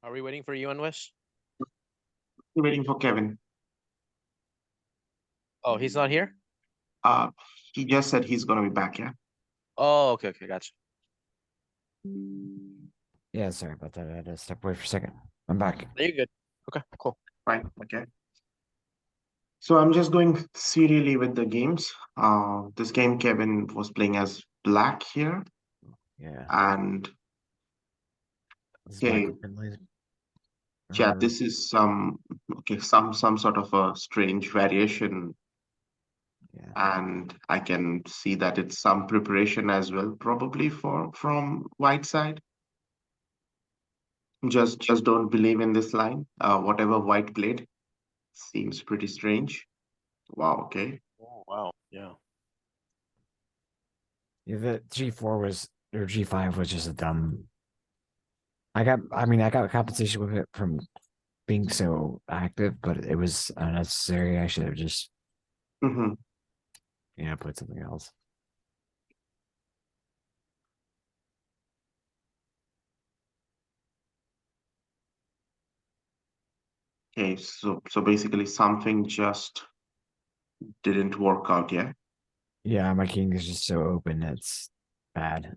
Are we waiting for you, Anwish? Waiting for Kevin. Oh, he's not here? Uh, he just said he's gonna be back. Yeah. Oh, okay, okay, gotcha. Yeah, sorry about that. I had to step away for a second. I'm back. Are you good? Okay, cool. Fine. Okay. So I'm just going serially with the games. This game Kevin was playing as black here, Yeah. and This is okay, Michael Finley. yeah, Or this is some sort of a strange variation, yeah. and I can see that it's some preparation as well, probably from white side. Just don't believe in this line. Whatever white played seems pretty strange. Wow. Okay. Oh, wow. Yeah. Yeah, the G4 was or G5 was just a dumb. I got compensation with it from being so active, but it was unnecessary. I should have just, Hmm. put something else. Okay, so basically something just didn't work out, yeah? Yeah, my king is just so open. It's bad.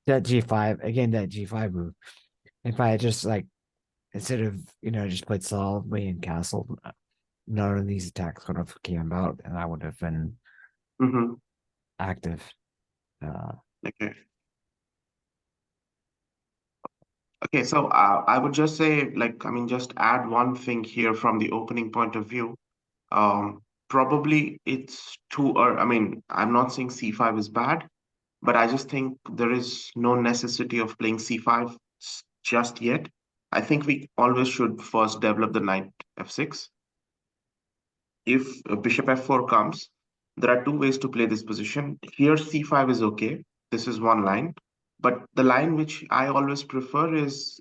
That G5 again. That G5 move. If I had just instead of just played solidly in castle, none of these attacks would have came about, and I would have been Mm-hmm. active. Uh, Okay. Okay, so I would just say, like, I mean, just add one thing here from the opening point of view. Probably it's too early. I mean, I'm not saying C5 is bad, but I just think there is no necessity of playing C5 just yet. I think we always should first develop the knight F6. If bishop f4 comes, there are two ways to play this position. Here c5 is okay. This is one line. But the line which I always prefer is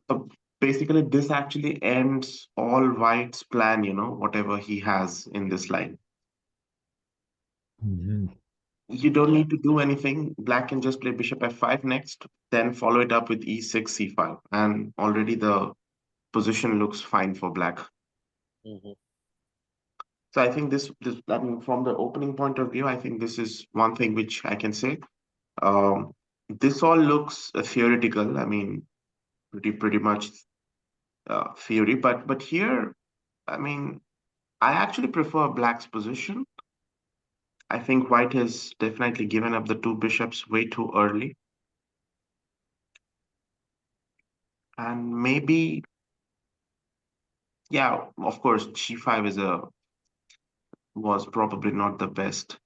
uh, basically this actually ends all white's plan, whatever he has in this line. mhm. You don't need to do anything. Black can just play bishop f5 next, then follow it up with e6, c5. And already the position looks fine for black. Hmm. So I think this I mean, from the opening point of view, I think this is one thing which I can say. Um, this all looks theoretical. I mean, pretty much theory. But here, I mean, I actually prefer Black's position. I think White has definitely given up the two bishops way too early, and maybe, yeah, of course, G5 was probably not the best.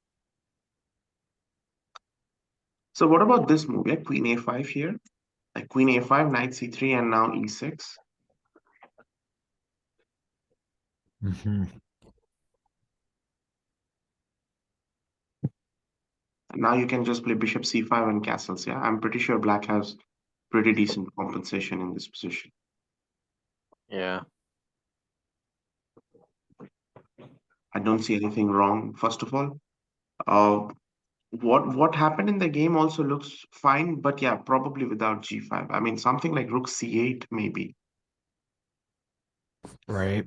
So what about this move? Yeah, Queen A5 here. Like Queen A5, Knight C3, and now E6. Mhm. And now you can just play bishop c5 and castles. Yeah, I'm pretty sure black has pretty decent compensation in this position. Yeah. I don't see anything wrong. First of all, uh, what happened in the game also looks fine, but yeah, probably without g5. I mean, something like rook c8 maybe. Right.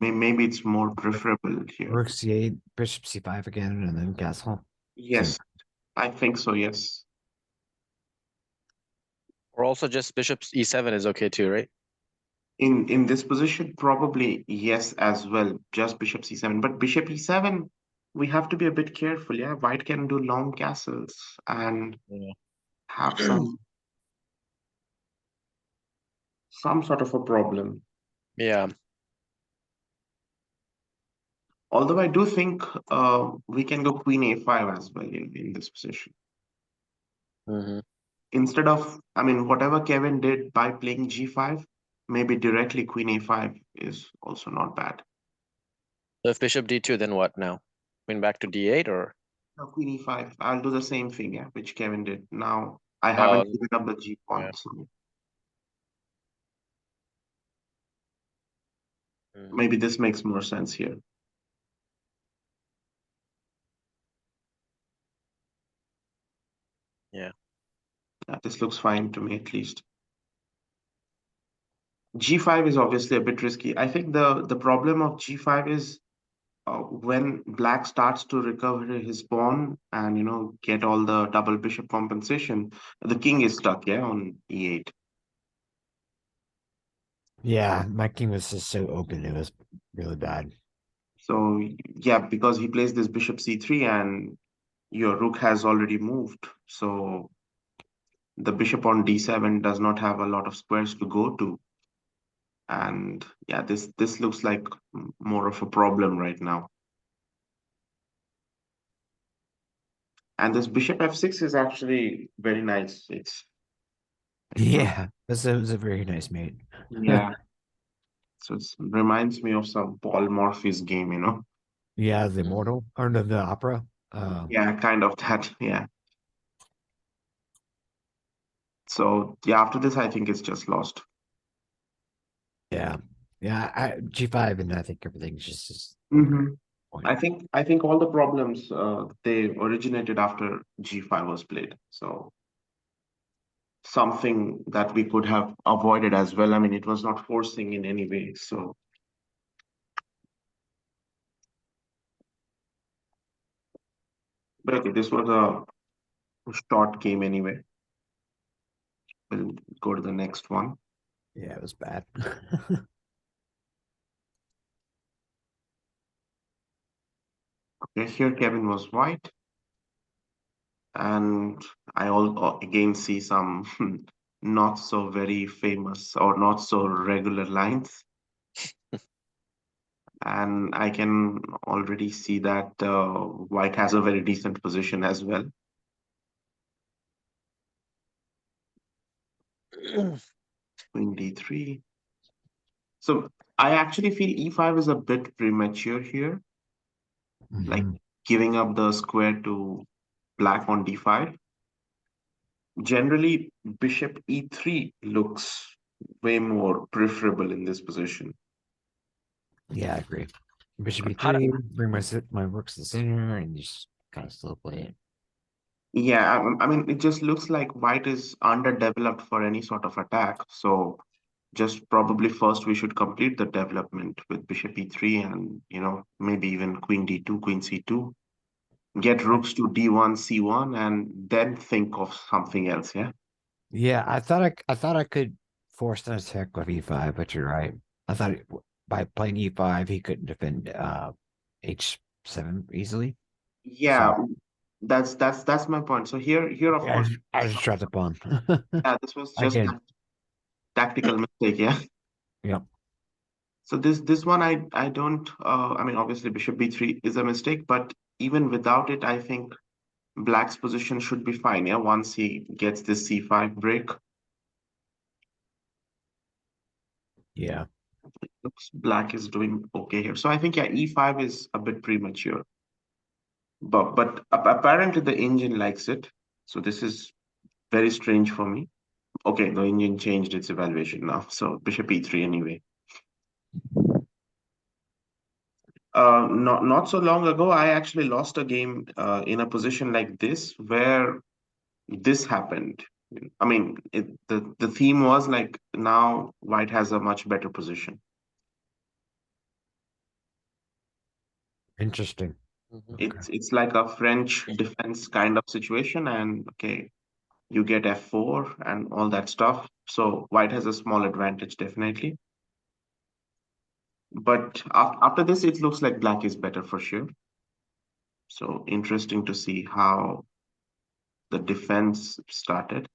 Maybe it's more preferable here. Rook C8, Bishop C5 again, and then castle. Same. Yes, I think so. Yes. Or also just bishop e7 is okay too, right? In this position, probably yes as well. Just bishop c7, but bishop e7, we have to be a bit careful. Yeah, white can do long castles and Yeah. have some sort of a problem. Yeah. Although I do think we can go queen a5 as well in this position. Hmm. Instead of, I mean, whatever Kevin did by playing g5, maybe directly queen a5 is also not bad. So if bishop d2, then what now? Going back to d8 or? Now queen e5, I'll do the same thing, yeah, which Kevin did. Now I Oh, haven't given up the g yeah. pawn, so Mm. maybe this makes more sense here. Yeah. This looks fine to me at least. G5 is obviously a bit risky. I think the problem of G5 is when black starts to recover his pawn and get all the double bishop compensation, the king is stuck, yeah, on E8. Yeah, my king was just so open, it was really bad. So yeah, because he plays this bishop C3 and your rook has already moved. So the bishop on D7 does not have a lot of squares to go to. And yeah, this looks like more of a problem right now. And this bishop F6 is actually very nice. It's Yeah, it was a very nice mate. yeah. So it reminds me of some Paul Morphy's game. Yeah, the Immortal or the opera. Yeah, kind of that. Yeah. So yeah, after this, I think it's just lost. Yeah, yeah. G5, and I think everything's just Hmm. point. I think all the problems they originated after G5 was played. So something that we could have avoided as well. I mean, it was not forcing in any way. So, but okay, this was a short game anyway. We'll go to the next one. Yeah, it was bad. Okay, here Kevin was white, and I all again see some not so very famous or not so regular lines. And I can already see that white has a very decent position as well. Queen d3. So I actually feel e5 is a bit premature here, like Mhm. giving up the square to black on d5. Generally, bishop e3 looks way more preferable in this position. Yeah, I agree. Bishop How do- e3, bring my rooks to the center, and just kind of slow play it. Yeah, I mean, it just looks like white is underdeveloped for any sort of attack. So just probably first we should complete the development with bishop e3 and, maybe even queen d2, queen c2, get rooks to d1, c1, and then think of something else, yeah? Yeah, I thought I could force an attack with e5, but you're right. I thought by playing e5 he couldn't defend h7 easily. Yeah, So that's my point. So here of yeah, course, I just dropped the pawn. yeah, this was just Again, a tactical mistake, yeah? yeah. So this one I don't I mean obviously bishop b3 is a mistake, but even without it, I think black's position should be fine, yeah, once he gets this c5 break. Yeah. Looks black is doing okay here. So I think yeah, e5 is a bit premature. But apparently the engine likes it. So this is very strange for me. Okay, the engine changed its evaluation now. So bishop e3 anyway. Not so long ago, I actually lost a game in a position like this where this happened. I mean, the theme was like now white has a much better position. Interesting. Mhm. Okay. It's like a French defense kind of situation, and okay, you get f4 and all that stuff. So white has a small advantage, definitely. But after this, it looks like black is better for sure. So interesting to see how the defense started.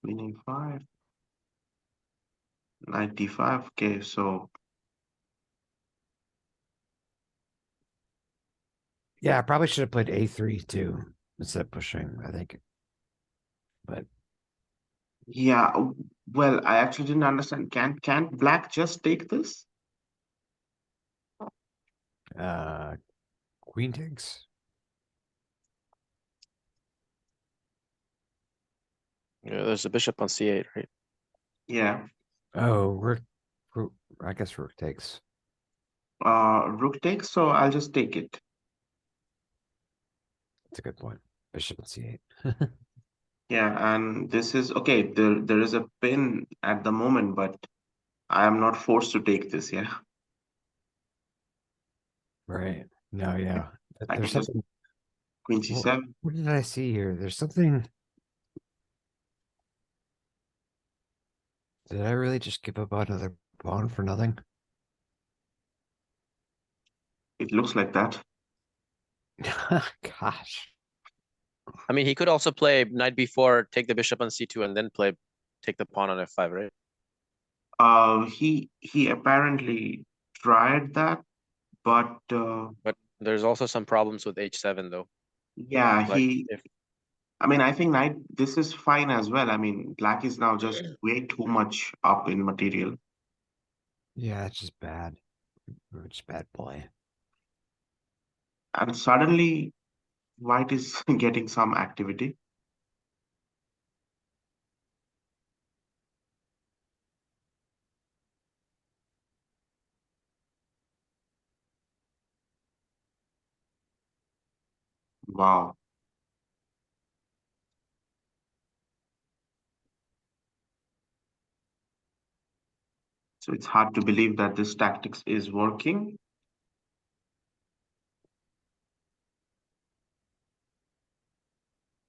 Queen a5, knight d5. Okay, so Yeah, I probably should have played a3 too instead of pushing, I think. But yeah, well, I actually didn't understand. Can't black just take this? uh queen takes. Yeah, there's a bishop on c8, right? Yeah. Oh, rook, I guess rook takes. Rook takes, so I'll just take it. That's a good point. bishop and c8. Yeah, and this is okay. There is a pin at the moment, but I am not forced to take this. Yeah, Right. No, yeah. But I there's can just something. queen What, c7. what did I see here? There's something. Did I really just give up another pawn for nothing? It looks like that. Gosh. I mean, he could also play knight b4, take the bishop on c2, and then take the pawn on f5, right? He apparently tried that, but But there's also some problems with h7 though. yeah, Like he. if I mean, I think knight. This is fine as well. I mean, black is now just way too much up in material, Yeah, it's just bad. It's bad play. and suddenly white is getting some activity. Wow. So it's hard to believe that this tactics is working.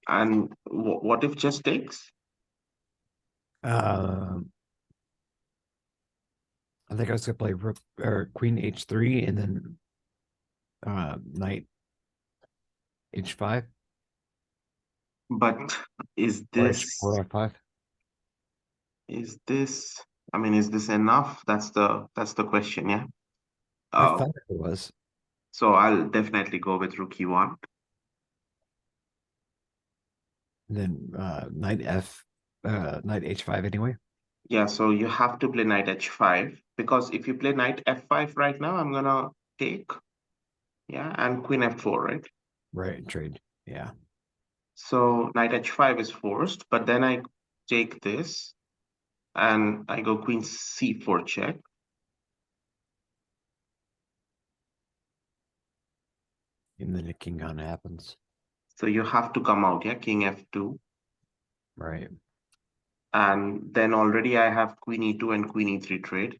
And what if just takes? Um, I think I was gonna play rook or queen h3 and then knight h5 But is or this h4 f5. is this? I mean, is this enough? That's the question. Yeah. I Uh, thought it was. so I'll definitely go with rook e1. And then knight h5 anyway. Yeah. So you have to play knight h5 because if you play knight f5 right now, I'm gonna take. Yeah, and queen f4, right? Right, trade. Yeah. So knight h5 is forced, but then I take this and I go queen c4 check. And then the king on happens. So you have to come out, yeah, king f2. Right. And then already I have queen e2 and queen e3 trade.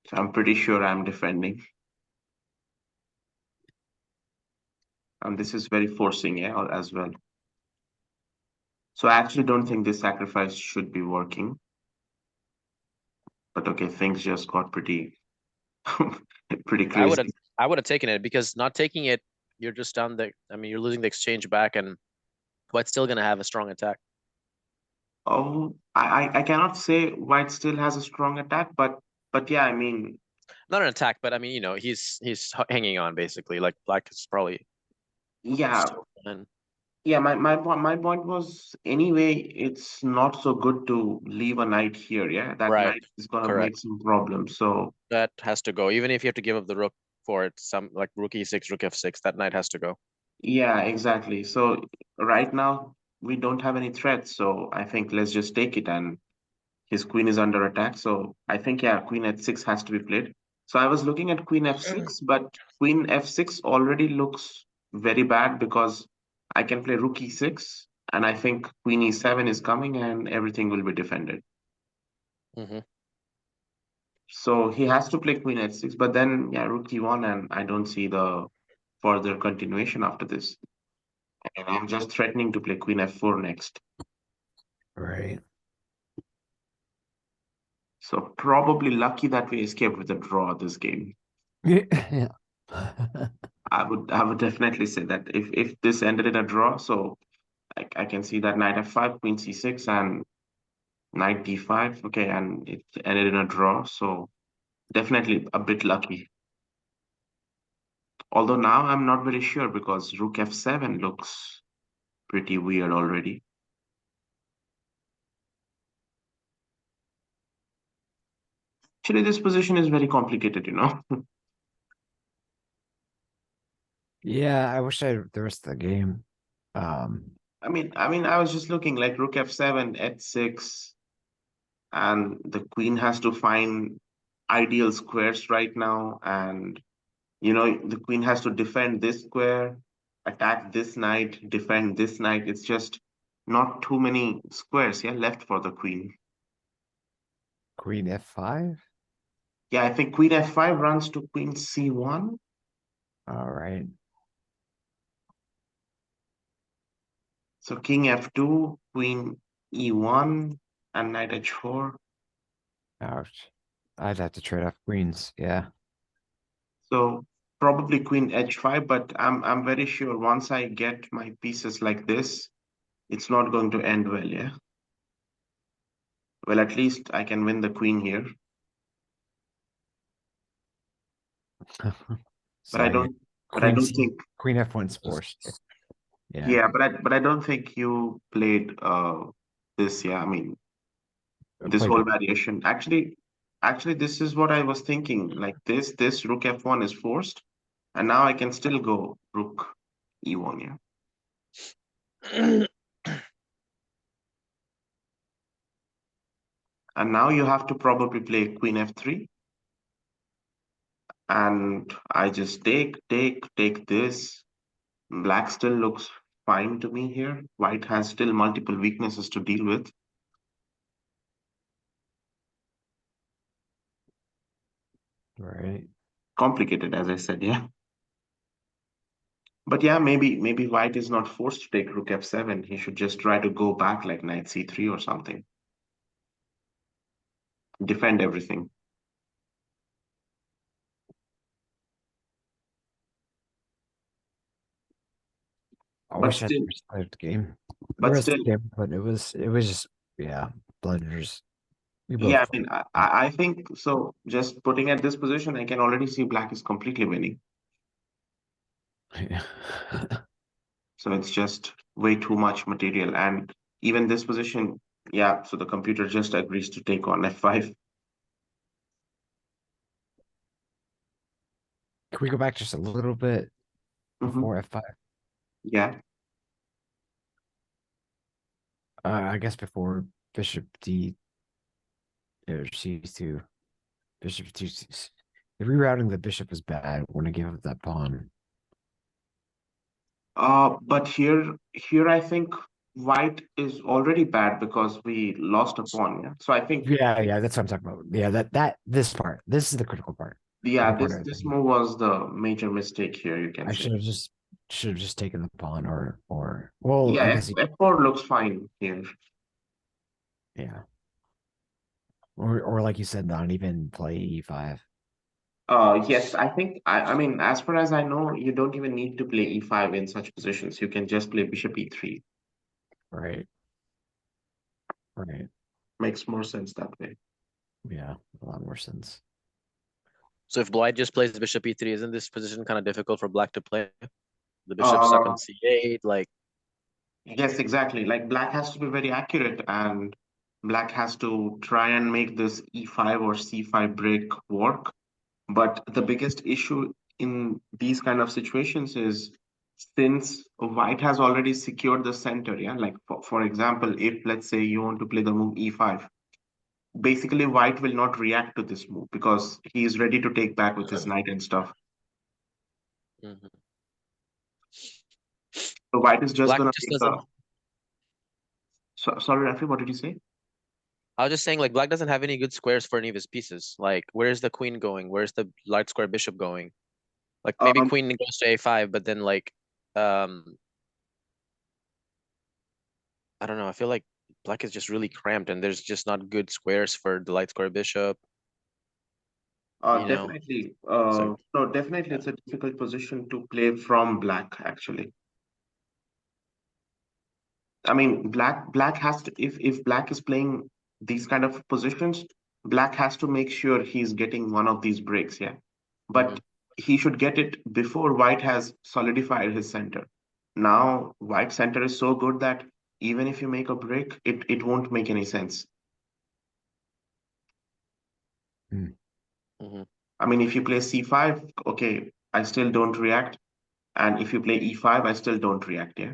So I'm pretty sure I'm defending. And this is very forcing, yeah, as well. So I actually don't think this sacrifice should be working. But okay, things just got pretty pretty I would have crazy. I would have taken it because not taking it, you're just down the. I mean, you're losing the exchange back, and White's still gonna have a strong attack. Oh, I cannot say white still has a strong attack, but yeah, I mean, Not an attack, but I mean, he's hanging on basically. Like Black is probably yeah, still fine. yeah, my point was anyway, it's not so good to leave a knight here, yeah. That Right. knight is gonna Correct. make some problems. So That has to go. Even if you have to give up the rook for it, some like rook e6, rook f6, that knight has to go. yeah, exactly. So right now we don't have any threats, so I think let's just take it. And his queen is under attack, so I think yeah, queen h6 has to be played. So I was looking at queen f6, but queen f6 already looks very bad because I can play rook e6, and I think queen e7 is coming, and everything will be defended. Hmm. So he has to play queen h6, but then yeah, rook e1, and I don't see the further continuation after this. And I'm just threatening to play queen f4 next. Right. So probably lucky that we escaped with a draw this game. Yeah. I would definitely say that if this ended in a draw, so I can see that knight f5, queen c6, and knight d5. Okay, and it ended in a draw, so definitely a bit lucky. Although now I'm not very sure because rook f7 looks pretty weird already. Actually, this position is very complicated, you know. Yeah, I wish I had the rest of the game. I was just looking like rook f7, h6, and the queen has to find ideal squares right now, and You know, the queen has to defend this square, attack this knight, defend this knight. It's just not too many squares, yeah, left for the queen. Queen F5. Yeah, I think queen f5 runs to queen c1. All right. So king f2, queen e1, and knight h4. Ouch. I'd have to trade off queens. Yeah. So probably queen h5, but I'm very sure once I get my pieces like this, it's not going to end well, yeah. Well, at least I can win the queen here, but So I yeah, don't. But I Queen don't C, think. Queen F1's forced. Yeah. Yeah, but I don't think you played this. Yeah, I mean this Played whole what? variation. Actually, this is what I was thinking. Like this rook f1 is forced, and now I can still go rook e1. Yeah. And now you have to probably play queen f3. And I just take this. Black still looks fine to me here. White has still multiple weaknesses to deal with. Right. Complicated, as I said, yeah. But yeah, maybe white is not forced to take rook f7. He should just try to go back like knight c3 or something. Defend everything. I But wish I had still, the rest of the game. The but rest still, of the game, but it was just yeah, blunders. We yeah, both. I mean, I think so. Just putting at this position, I can already see black is completely winning. Yeah. So it's just way too much material. And even this position, yeah, so the computer just agrees to take on f5. Can we go back just a little bit Hmm. before F5? Yeah. I guess before Bishop D or C2. Bishop two. The rerouting the bishop was bad when I gave up that pawn. But here I think white is already bad because we lost a pawn. Yeah. So I think Yeah, that's what I'm talking about. Yeah, this part. This is the critical part. The yeah, part this move was the major mistake here, you can I say. should have just taken the pawn or well, Yeah, I guess f4 looks fine here. yeah. Or like you said, not even play E5. Yes, I mean, as far as I know, you don't even need to play e5 in such positions. You can just play bishop e3. Right. Right. Makes more sense that way. Yeah. A lot more sense. So if white just plays bishop e3, isn't this position kind of difficult for black to play? The bishop stuck on Uh, c8, like yes, exactly. Like black has to be very accurate and black has to try and make this e5 or c5 break work. But the biggest issue in these kind of situations is since white has already secured the center, yeah, like for example, if let's say you want to play the move e5, basically white will not react to this move because he is ready to take back with his knight and stuff. mhm. So white is just Black gonna just make the. doesn't. Sorry, Rafi, what did you say? I was just saying, like, black doesn't have any good squares for any of his pieces. Like, where's the queen going? Where's the light square bishop going? Like, maybe Um, queen goes to a5, but then like, um, I don't know. I feel like black is just really cramped, and there's just not good squares for the light square bishop. You know, definitely. so No, definitely, yeah. it's a difficult position to play from black. Actually, I mean, black has to if black is playing these kind of positions, black has to make sure he's getting one of these breaks. Yeah, Hmm. but he should get it before white has solidified his center. Now, white center is so good that even if you make a break, it won't make any sense. Hmm. Hmm. I mean, if you play c5, okay, I still don't react. And if you play e5, I still don't react. Yeah.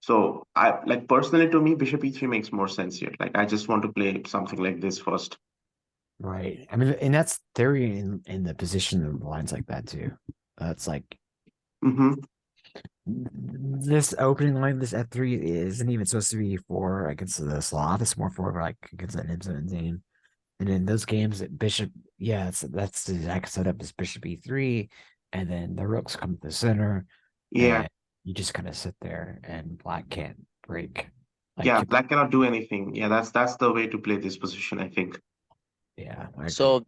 So I like personally to me, bishop e3 makes more sense here. Like I just want to play something like this first. Right. I mean, and that's theory in the position of lines like that too. It's like Mm-hmm. this opening line, this F3 isn't even supposed to be for against the Slav. It's more for like against an M17. And in those games, Bishop, yeah, that's the exact setup is Bishop E3, and then the rooks come to the center, Yeah, and you just kind of sit there, and Black can't break. yeah, Like, black cannot do anything. Yeah, that's the way to play this position, I think. yeah, I agree. So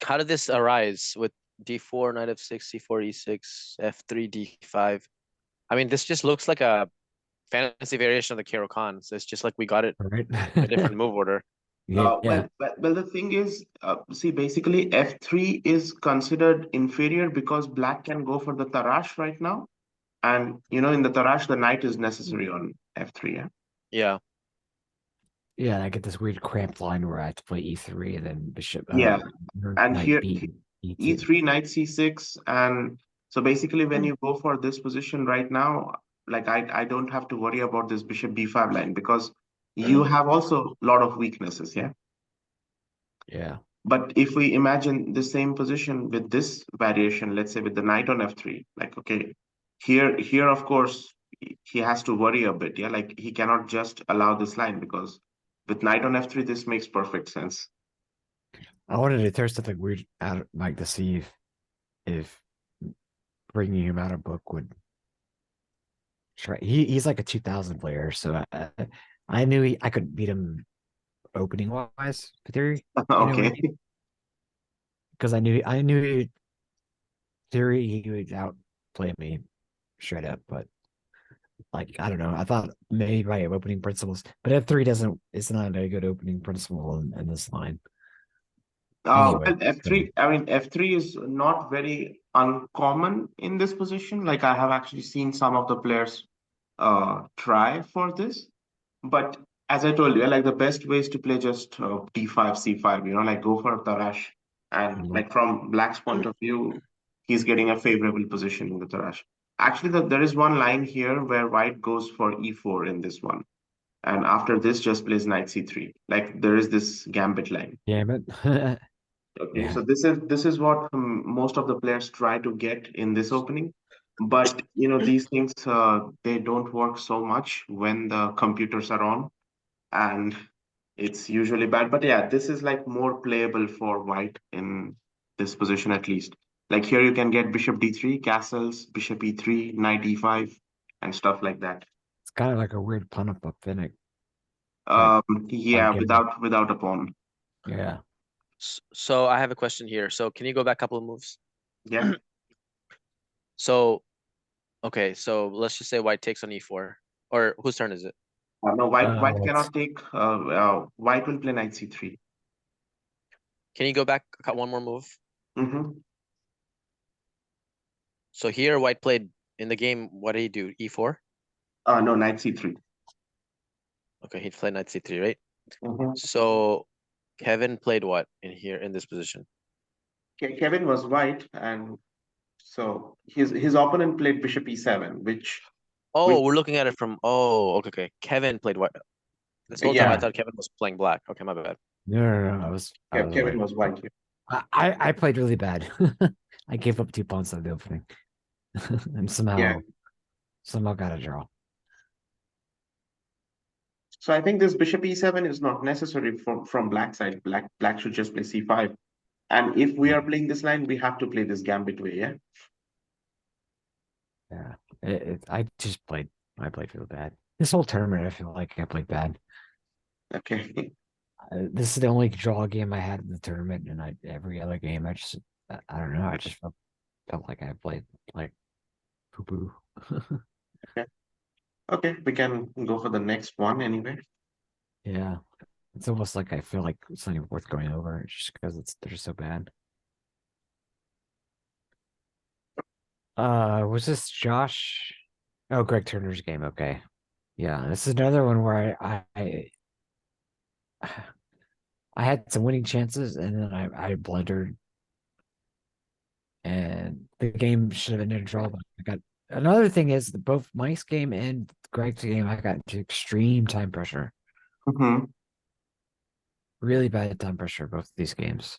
how did this arise with d4, knight f6, c4, e6, f3, d5? I mean, this just looks like a fantasy variation of the Karo Khan. So it's just like we got it Right? in a different move order. Yeah, yeah, Well, the thing is, see, basically, f3 is considered inferior because black can go for the Tarash right now. And, in the Tarash, the knight is necessary on f3, yeah? Yeah. yeah. I get this weird cramped line where I have to play E3 and then Bishop, Yeah, and Knight here, B E2. e3, knight c6. And so basically, when you go for this position right now, like I don't have to worry about this bishop b5 line because you have also a lot of weaknesses, yeah? Yeah, But if we imagine the same position with this variation, let's say with the knight on f3, like, okay, here, of course, he has to worry a bit. Yeah, like he cannot just allow this line because with knight on f3, this makes perfect sense. I wanted to throw something weird out, like to see if bringing him out of book would try. He's like a 2000 player, so I knew I could beat him opening wise, theory. You know what I Okay. mean? Because I knew theory he would outplay me straight up, but like I don't know. I thought maybe by opening principles, but F3 doesn't. It's not a good opening principle in this line anyway. Well, f3, I mean, f3 is not very uncommon in this position. Like I have actually seen some of the players try for this. But as I told you, like the best way is to play just d5, c5, like go for Tarash. And Mhm. like from Black's point of view, he's getting a favorable position in the Tarash. Actually, there is one line here where White goes for e4 in this one. And after this, just plays knight c3. Like there is this gambit line. Damn it. Okay, Yeah. so this is what most of the players try to get in this opening. But these things they don't work so much when the computers are on, and it's usually bad. But yeah, this is like more playable for white in this position at least. Like here you can get bishop d3, castles, bishop e3, knight e5, and stuff like that. It's kind of like a weird pun up Finnick type Yeah, game. without a pawn. Yeah. So I have a question here. So can you go back a couple of moves? Yeah. So, okay, so let's just say white takes on e4. Or whose turn is it? No, white It's cannot take. White will play knight c3. Can you go back one more move? Mm-hmm. So here white played in the game, what did he do? E4? No, knight c3. Okay, he played knight c3, right? Mm-hmm. So Kevin played what in here in this position? Kevin was white, and so his opponent played bishop e7, which Oh, we're looking at it from okay. Kevin played what? This whole time I yeah, thought Kevin was playing black. Okay, my bad. no. I was Kevin right. was white here. I played really bad. I gave up 2 pawns on the opening, and Yeah. somehow got a draw. So I think this bishop e7 is not necessary from black side. Black should just play c5. And if we are playing this line, we have to play this gambit way, yeah? Yeah, I played really bad. This whole tournament, I feel like I played bad. Okay. This is the only draw game I had in the tournament, and every other game, I don't know, I just felt like I played like poo poo. Okay. Okay, we can go for the next one anyway. Yeah, it's almost like I feel like it's not even worth going over just because they're so bad. Was this Josh? Oh, Greg Turner's game. Okay, yeah, this is another one where I had some winning chances and then I blundered and the game should have been a draw. But I got another thing is that both Mike's game and Greg's game, I got into extreme time pressure. Mm-hmm. really bad time pressure, both of these games.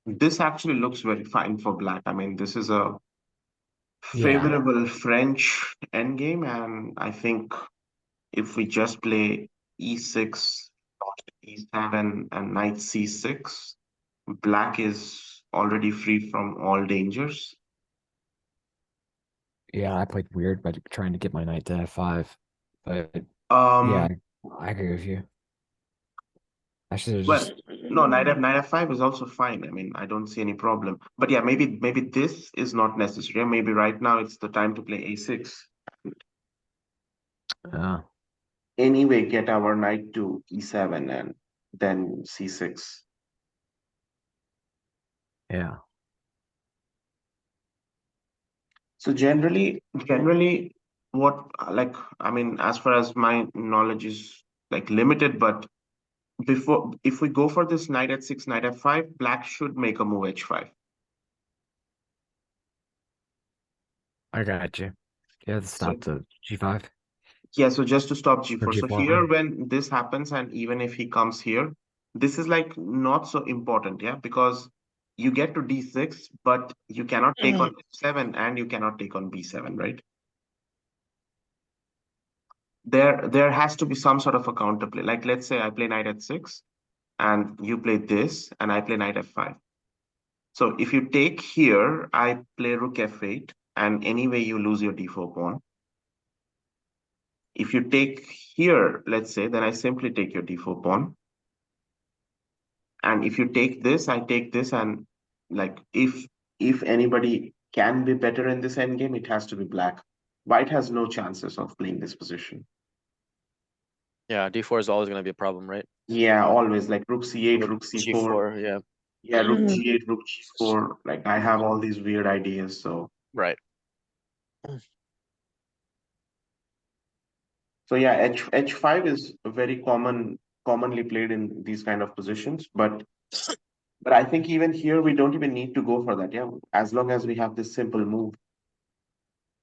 This actually looks very fine for black. I mean, this is a Yeah, favorable French endgame, and I think if we just play e6, e7, and knight c6, black is already free from all dangers. yeah, I played weird by trying to get my knight to f5, but yeah, Um, I agree with you. I should have well, just no, knight f5 is also fine. I mean, I don't see any problem. But yeah, maybe this is not necessary. Maybe right now it's the time to play a6. uh, Anyway, get our knight to e7 and then c6. yeah. So generally, what like I mean, as far as my knowledge is like limited, but before if we go for this knight at 6, knight f5, black should make a move h5. I got you. Yeah, So stop the g5 yeah, so just to stop or g4. So here, g4. when this happens, and even if he comes here, this is like not so important, yeah, because you get to d6, but you cannot take on f7 and you cannot take on b7, right? There has to be some sort of a counterplay. Like let's say I play knight at 6 and you play this and I play knight f5. So if you take here, I play rook f8 and anyway you lose your d4 pawn. If you take here, let's say, then I simply take your d4 pawn. And if you take this, I take this, and like if anybody can be better in this endgame, it has to be black. White has no chances of playing this position. Yeah, d4 is always going to be a problem, right? Yeah, always like rook c8, Rook rook c4. g4, yeah. Yeah, rook g8, rook g4. Like I have all these weird ideas. Right. So yeah, h5 is very commonly played in these kind of positions, but I think even here we don't even need to go for that. Yeah, as long as we have this simple move.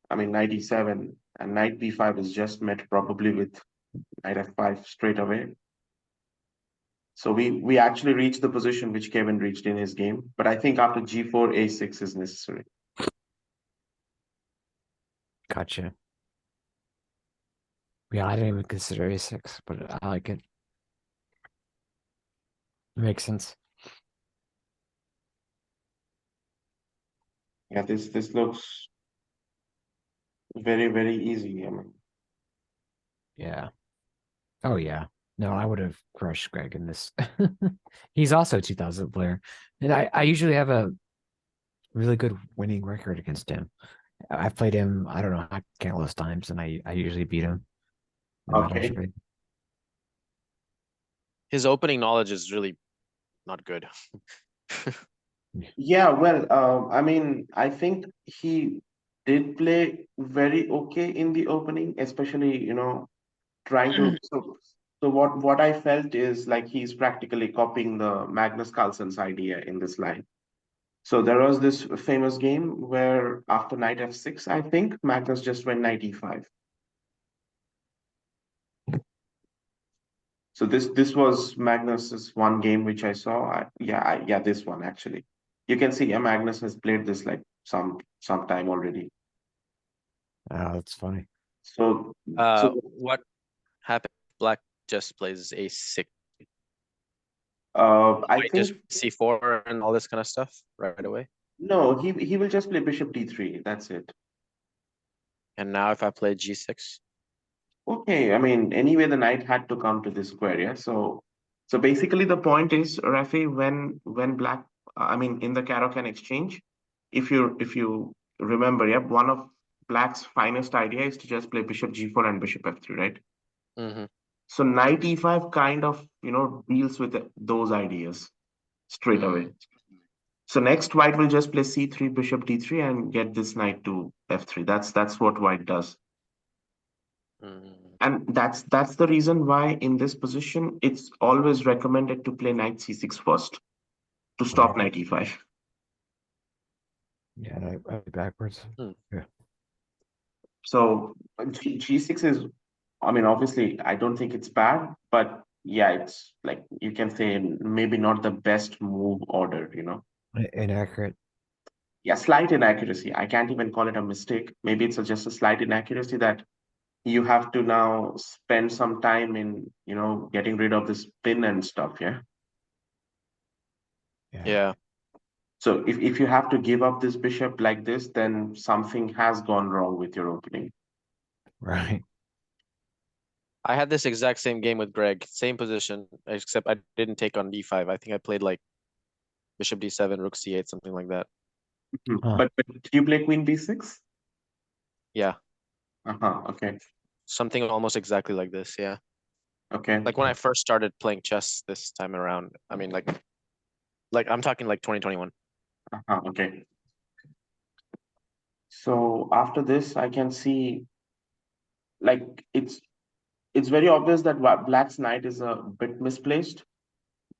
I mean, knight e7 and knight b5 is just met probably with knight f5 straight away. So we actually reached the position which Kevin reached in his game, but I think after g4, a6 is necessary. Gotcha. Yeah, I didn't even consider a6, but I like it. Makes sense. Yeah, this looks very easy. I mean, Yeah. Oh yeah. No, I would have crushed Greg in this. He's also a 2000 player. And I usually have a really good winning record against him. I've played him, I don't know, countless times, and I usually beat him no matter okay. what. His opening knowledge is really not good. Yeah, well, I mean, I think he did play very okay in the opening, especially, trying to. So what I felt is like he's practically copying the Magnus Carlsen's idea in this line. So there was this famous game where after knight f6, I think Magnus just went knight e5. So this was Magnus's one game which I saw. Yeah, this one actually. You can see, yeah, Magnus has played this like some time already. Oh, that's funny. So so What happened? Black just plays a6. I White just think c4 and all this kind of stuff right away. no, he will just play bishop d3. That's it. And now if I play g6, Okay, I mean, anyway, the knight had to come to this square, yeah. So basically, the point is, Rafi, when black, I mean, in the Caro-Kann exchange, if you remember, yeah, one of black's finest idea is to just play bishop g4 and bishop f3, right? mm-hmm. So knight e5 kind of, deals with those ideas straight away. Mm, So next, white will just play c3, bishop d3, and get this knight to f3. That's what white does. mm, And that's the reason why in this position it's always recommended to play knight c6 first to stop Right. knight e5. Yeah, backwards. mm. Yeah. So G6 is I mean, obviously, I don't think it's bad, but yeah, it's like you can say maybe not the best move ordered. Inaccurate. Yeah, slight inaccuracy. I can't even call it a mistake. Maybe it's just a slight inaccuracy that you have to now spend some time in getting rid of this pin and stuff. Yeah. Yeah. Yeah. So if you have to give up this bishop like this, then something has gone wrong with your opening. Right. I had this exact same game with Greg, same position, except I didn't take on d5. I think I played like bishop d7, rook c8, something like that. Mhm. Huh. But did you play queen b6? Yeah, Uh-huh. Okay. something almost exactly like this. Yeah. Okay. Like when I first started playing chess this time around. I mean, like I'm talking like 2021. Uh-huh. Okay. So after this, I can see like it's very obvious that Black's knight is a bit misplaced,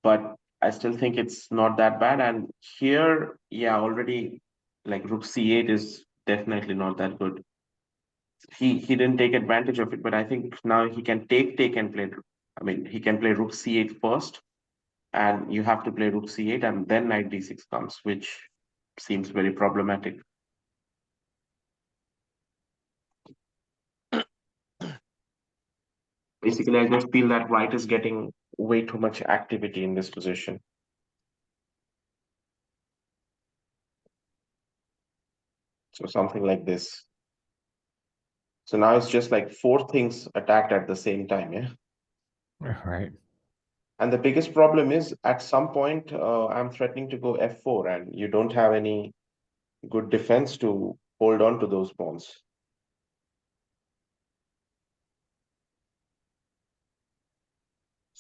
but I still think it's not that bad. And here, yeah, already like rook c8 is definitely not that good. He didn't take advantage of it, but I think now he can take and play. I mean, he can play rook c8 first, and you have to play rook c8, and then knight d6 comes, which seems very problematic. Basically, I just feel that white is getting way too much activity in this position. So something like this. So now it's just like four things attacked at the same time, yeah. Right. And the biggest problem is at some point I'm threatening to go f4, and you don't have any good defense to hold on to those pawns.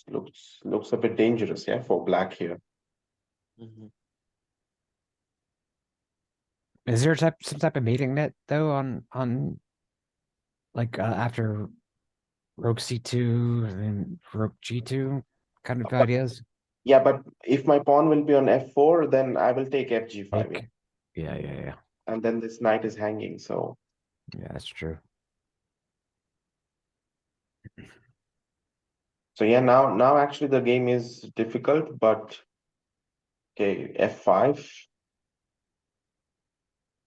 Looks a bit dangerous, yeah, for black here. Mhm. Is there some type of mating net though on like after rook c2 and then rook g2 kind of But ideas? yeah, but if my pawn will be on f4, then I will take fg5, yeah? Take. Yeah, yeah, yeah. And then this knight is hanging. So Yeah, that's true. yeah, now actually the game is difficult, but okay, f5,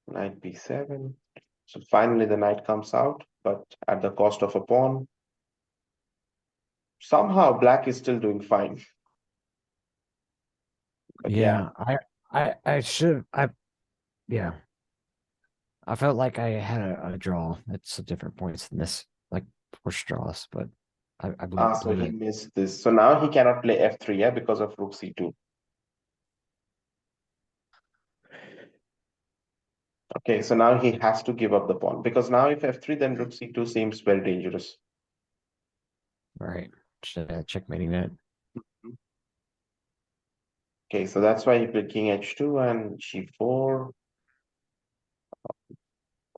knight b7. So finally the knight comes out, but at the cost of a pawn. Somehow black is still doing fine. But yeah, Yeah, I should I yeah. I felt like I had a draw at some different points in this, like four straws, but I so blew he it. missed this. So now he cannot play f3, yeah, because of rook c2. Okay, so now he has to give up the pawn because now if f3, then rook c2 seems very dangerous. All right. Checkmating that. Okay, so that's why he played king h2 and g4.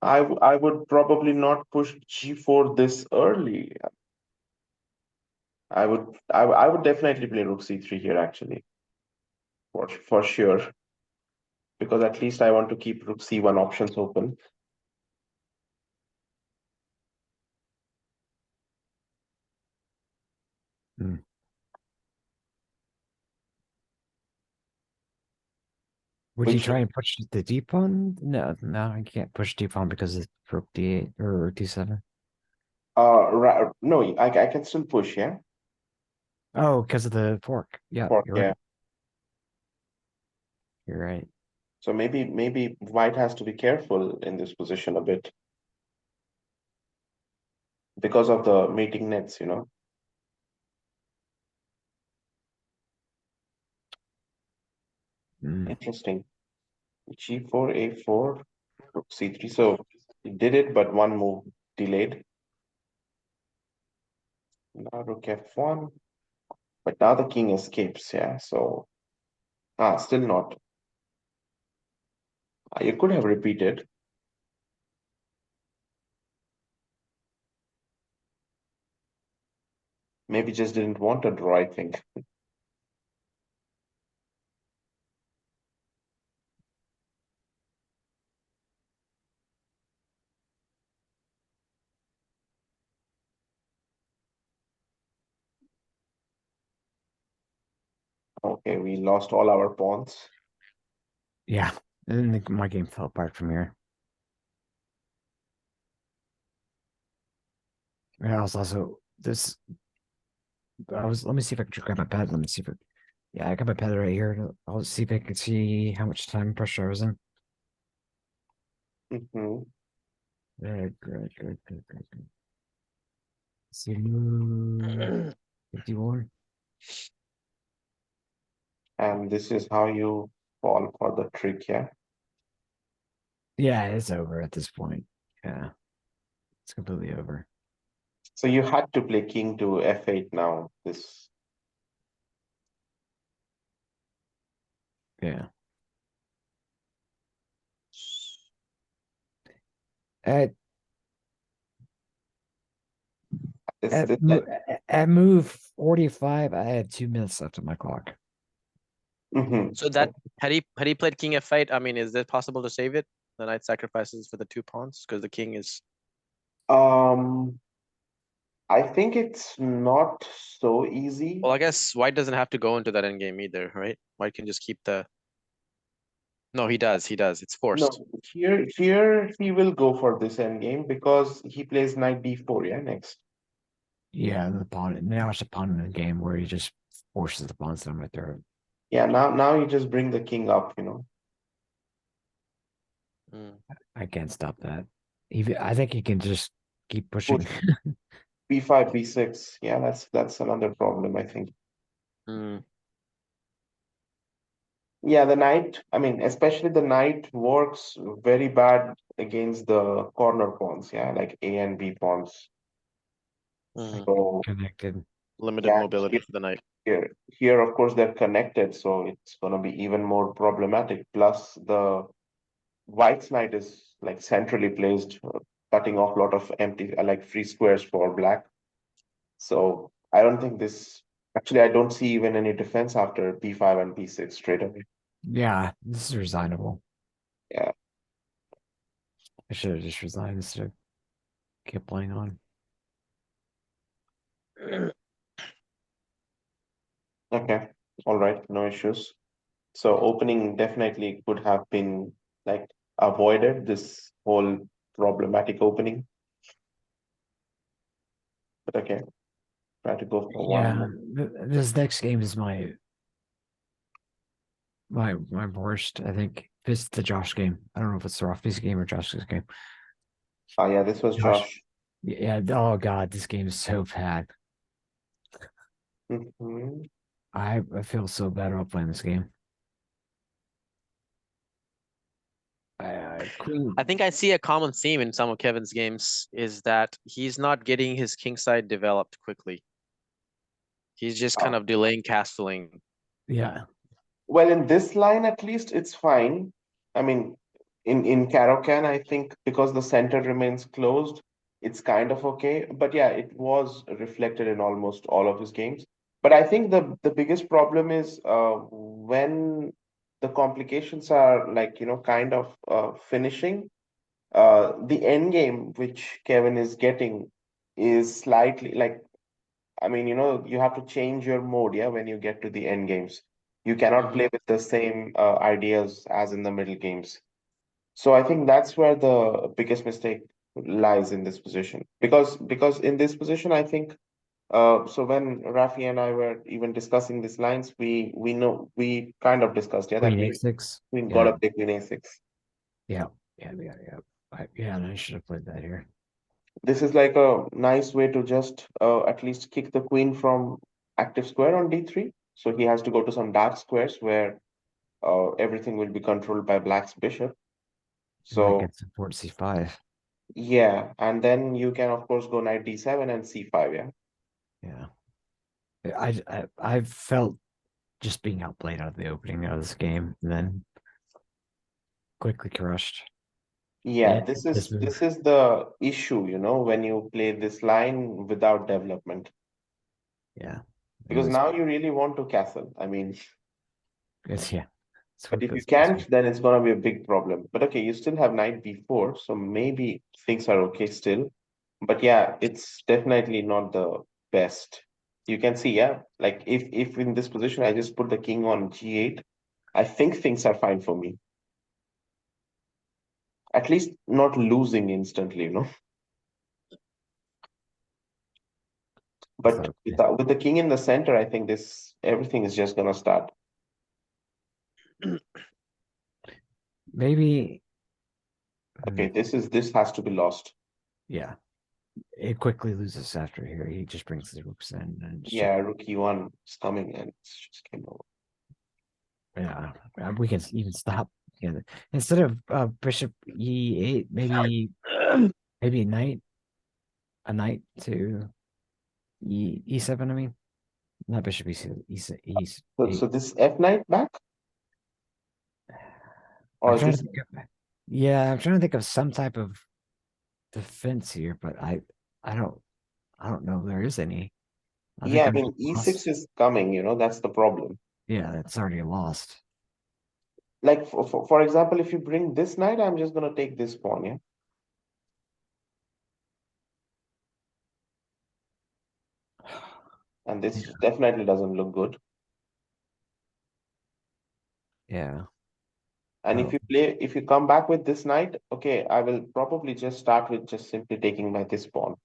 I would probably not push g4 this early. I would definitely play rook c3 here actually, for sure, because at least I want to keep rook c1 options open. Hmm. Would you Which try and push the D pawn? No, no, I can't push D pawn because it's rook D8 or D7. no, I can still push, yeah. Oh, because of the fork. Yeah, For you're yeah. right. You're right. So maybe white has to be careful in this position a bit because of the mating nets. Mm. Interesting. G4, A4, rook C3. So he did it, but one move delayed. Now rook F1. But now the king escapes, yeah. So still not. You could have repeated. Maybe just didn't want a draw, I think. Okay, we lost all our pawns. Yeah, and then my game fell apart from here. And I was also this. Let me see if I can grab my pad. Let me see if it. Yeah, I got my pad right here. I'll see if I can see how much time pressure I was in. Hmm. Good. See, 51. And this is how you fall for the trick, yeah? Yeah, it's over at this point. Yeah, it's completely over. So you had to play king to f8 now. This Yeah. At this at this mo- at move 45, I had 2 minutes left on my clock. Mhm. So that had he played king f8, I mean, is it possible to save it? The knight sacrifices for the two pawns because the king is. Um, I think it's not so easy. Well, I guess white doesn't have to go into that endgame either, right? White can just keep the. No, he does. He does. It's forced. No, here he will go for this endgame because he plays knight d4, yeah, next. Yeah, the pawn. Now it's a pawn in the game where he just forces the pawns down my throat. Yeah, now you just bring the king up, you know. Mm. I can't stop that. I think he can just keep Push pushing. b5, b6. Yeah, that's another problem, I think. Mm. Yeah, the knight, I mean, especially the knight works very bad against the corner pawns, yeah, like A and B pawns. Mm. So Connected. Limited yeah, mobility for the knight. here of course they're connected, so it's gonna be even more problematic. Plus the white's knight is like centrally placed, cutting off a lot of empty like free squares for black. So I don't think this actually I don't see even any defense after b5 and b6 straight away. Yeah, this is resignable. Yeah. I should have just resigned instead of kept playing on. Okay. All right. No issues. So opening definitely could have been like avoided this whole problematic opening. But okay, try to go for one Yeah, more. this next game is my worst. I think this is the Josh game. I don't know if it's the Rothby's game or Josh's game. Oh yeah, this was Josh. Josh. Yeah. Oh God, this game is so bad. Mhm. I feel so bad about playing this game. I Queen. think I see a common theme in some of Kevin's games is that he's not getting his king side developed quickly. He's just kind Oh. of delaying castling. Yeah. Well, in this line at least it's fine. I mean, in Caro-Kann, I think because the center remains closed, it's kind of okay. But yeah, it was reflected in almost all of his games. But I think the biggest problem is when the complications are like, you know, kind of finishing. The end game which Kevin is getting is slightly like, I mean, you know, you have to change your mode, yeah, when you get to the end games. You cannot Mhm. play with the same ideas as in the middle games. So I think that's where the biggest mistake lies in this position. Because in this position, I think so when Rafi and I were even discussing these lines, we know we kind of discussed, yeah, that Queen A6. we got Yeah. a big Queen A6. Yeah. Yeah. Yeah, and I should have played that here. This is like a nice way to just at least kick the queen from active square on d3. So he has to go to some dark squares where everything will be controlled by black's bishop. And I So get support C5. yeah, and then you can of course go knight d7 and c5. Yeah, Yeah. I felt just being outplayed out of the opening of this game, and then quickly crushed. yeah. And This this is move. this is the issue, you know, when you play this line without development, Yeah. It because was now you really want to castle. I mean, it's yeah. It's but what if you feels can't, then it's gonna be a big problem. But okay, you still have knight b4, so maybe things are okay still. But yeah, it's definitely not the best. You can see, yeah, like if in this position I just put the king on g8, I think things are fine for me. At least not losing instantly, you know. But So with the king in the center, I think this everything is just gonna start. maybe, Okay, this has to be lost. yeah, it quickly loses after here. He just brings the rooks in and just check. Yeah, rook e1 is coming and it's just game over. Yeah, we can even stop. Yeah, instead of bishop e8, maybe a knight to e7. I mean, not bishop e7, So e8. this f knight back I'm or trying to this? think of, yeah, I'm trying to think of some type of defense here, but I don't know if there is any. I think Yeah, I I'm just mean e6 lost. is coming. You know, that's the problem. Yeah, it's already lost. Like for example, if you bring this knight, I'm just gonna take this pawn. Yeah, and Yeah, this definitely doesn't look good. yeah. And Oh, if you come back with this knight, okay, I will probably just start with just simply taking my this pawn.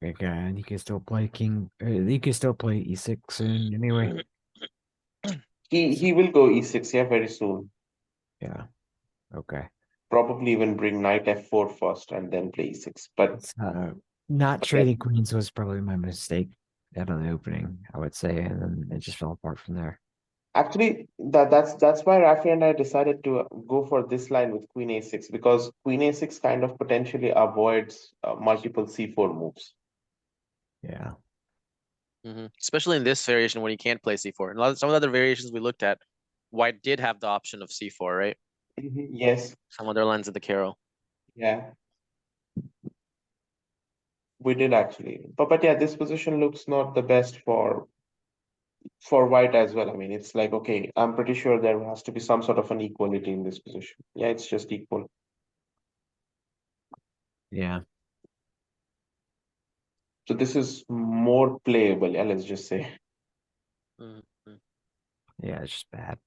okay, and you can still play king. You can still play e6 soon, anyway. So, He will go e6, yeah, very soon. yeah, okay. Probably even bring knight f4 first and then play e6. But It's not again, trading queens was probably my mistake out of the opening, I would say, and then it just fell apart from there. actually, that's why Rafi and I decided to go for this line with queen a6 because queen a6 kind of potentially avoids multiple c4 moves. Yeah, Especially in this variation when you can't play c4. And some of the other variations we looked at, white did have the option of c4, right? Mhm, yes, Some other lines of the Carol. yeah, we did actually. But yeah, this position looks not the best for white as well. I mean, it's like, okay, I'm pretty sure there has to be some sort of an equality in this position. Yeah, it's just equal. yeah, So this is more playable, yeah, let's just say. Mhm. yeah. It's just bad.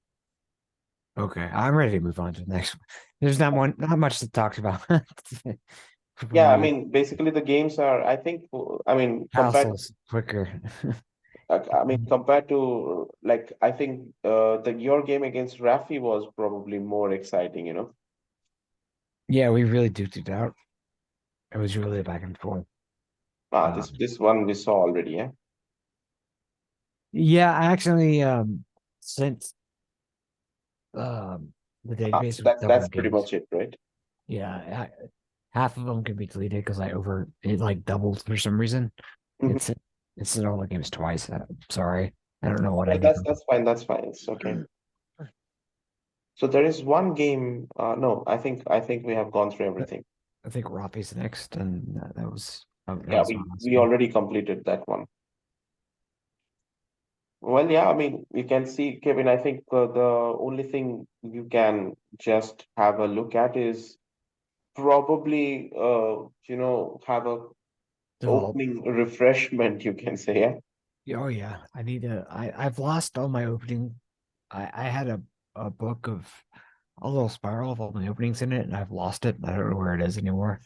Okay, I'm ready to move on to the next one. There's not much to talk about. Yeah, I We mean, basically the games are, I think, I mean, castles quicker. compared to like, I think the your game against Rafi was probably more exciting, you know. Yeah, we really duked it out. It was really back and forth. Ah, this Um, this one we saw already, yeah. yeah, I actually sent the So database with that's several pretty games. much it, right? Yeah, half of them could be deleted because I over it like doubled for some reason. Mhm. It's in all the games twice. Sorry, I don't know what I Yeah, did. that's fine. That's fine. It's okay. So there is one game. No, I think we have gone through everything. I think Rafi's next, and that Yeah, was my last we game. already completed that one. Well, yeah, I mean, you can see, Kevin, I think the only thing you can just have a look at is probably, have a Develop. opening refreshment, you can say, yeah. Oh yeah, I need to. I've lost all my opening. I had a book of a little spiral of all my openings in it, and I've lost it. I don't know where it is anymore.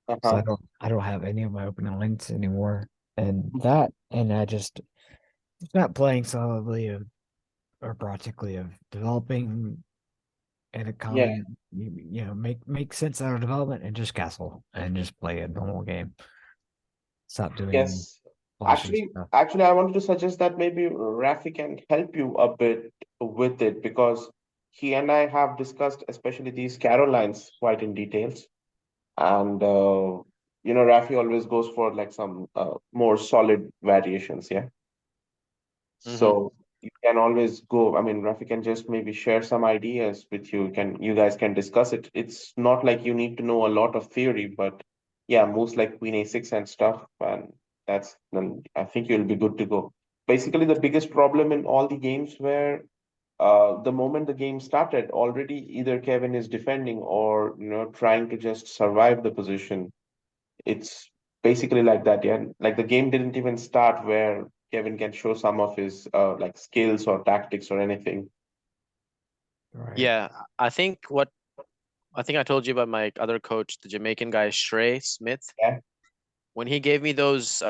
So Uh-huh. I don't have any of my opening links anymore. And I just not playing solidly or practically of developing an Yeah, economy, make sense out of development and just castle and just play a normal game. Stop doing yes. flashy Actually, stuff. actually, I wanted to suggest that maybe Rafi can help you a bit with it because he and I have discussed especially these Carolines quite in details. And Rafi always goes for like some more solid variations, yeah. Hmm. So you can always go. I mean, Rafi can just maybe share some ideas with you. You guys can discuss it. It's not like you need to know a lot of theory, but yeah, moves like Queen A6 and stuff, and then I think you'll be good to go. Basically, the biggest problem in all the games where the moment the game started, already either Kevin is defending or trying to just survive the position. It's basically like that, yeah. Like the game didn't even start where Kevin can show some of his like skills or tactics or anything. Right. Yeah, I think what I think I told you about my other coach, the Jamaican guy, Shrey Smith. Yeah. When he gave me those